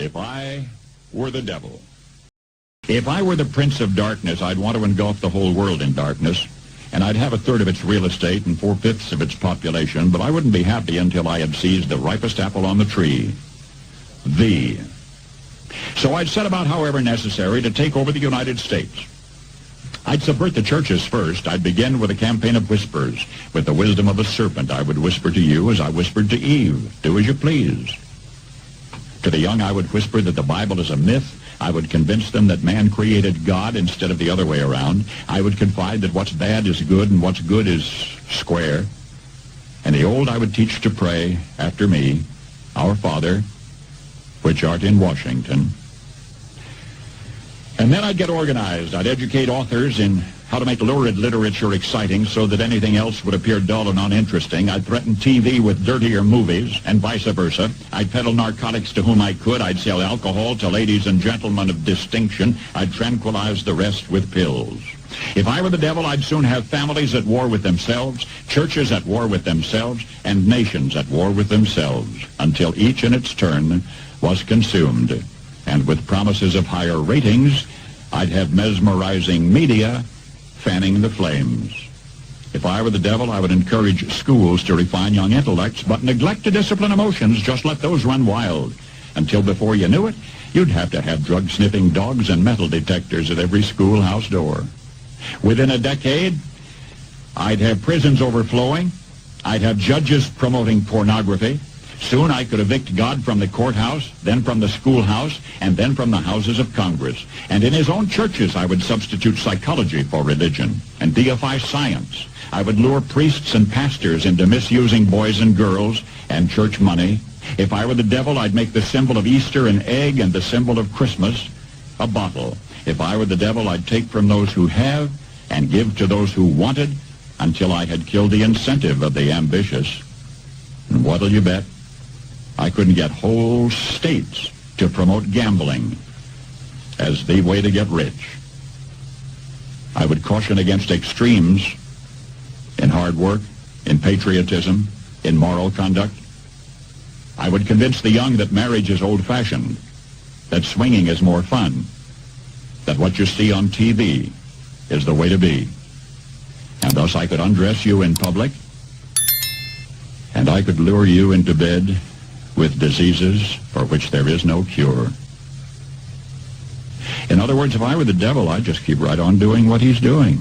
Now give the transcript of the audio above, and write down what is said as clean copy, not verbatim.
If I were the devil. If I were the prince of darkness, I'd want to engulf the whole world in darkness, and I'd have a third of its real estate and 4/5 of its population, but I wouldn't be happy until I had seized the ripest apple on the tree. Thee. So I'd set about, however necessary, to take over the United States. I'd subvert the churches first. I'd begin with a campaign of whispers. With the wisdom of a serpent, I would whisper to you as I whispered to Eve, do as you please. To the young, I would whisper that the Bible is a myth. I would convince them that man created God instead of the other way around. I would confide that what's bad is good and what's good is square. And the old I would teach to pray after me, Our Father, which art in Washington. And then I'd get organized. I'd educate authors in how to make lurid literature exciting so that anything else would appear dull and uninteresting. I'd threaten TV with dirtier movies and vice versa. I'd peddle narcotics to whom I could. I'd sell alcohol to ladies and gentlemen of distinction. I'd tranquilize the rest with pills. If I were the devil, I'd soon have families at war with themselves, churches at war with themselves, and nations at war with themselves, until each in its turn was consumed. And with promises of higher ratings, I'd have mesmerizing media fanning the flames. If I were the devil, I would encourage schools to refine young intellects, but neglect to discipline emotions, just let those run wild. Until before you knew it, you'd have to have drug-sniffing dogs and metal detectors at every schoolhouse door. Within a decade, I'd have prisons overflowing. I'd have judges promoting pornography. Soon I could evict God from the courthouse, then from the schoolhouse, and then from the houses of Congress. And in his own churches, I would substitute psychology for religion and deify science. I would lure priests and pastors into misusing boys and girls and church money. If I were the devil, I'd make the symbol of Easter an egg and the symbol of Christmas a bottle. If I were the devil, I'd take from those who have and give to those who wanted until I had killed the incentive of the ambitious. And what'll you bet? I couldn't get whole states to promote gambling as the way to get rich. I would caution against extremes in hard work, in patriotism, in moral conduct. I would convince the young that marriage is old-fashioned, that swinging is more fun, that what you see on TV is the way to be. And thus I could undress you in public, and I could lure you into bed with diseases for which there is no cure. In other words, if I were the devil, I'd just keep right on doing what he's doing.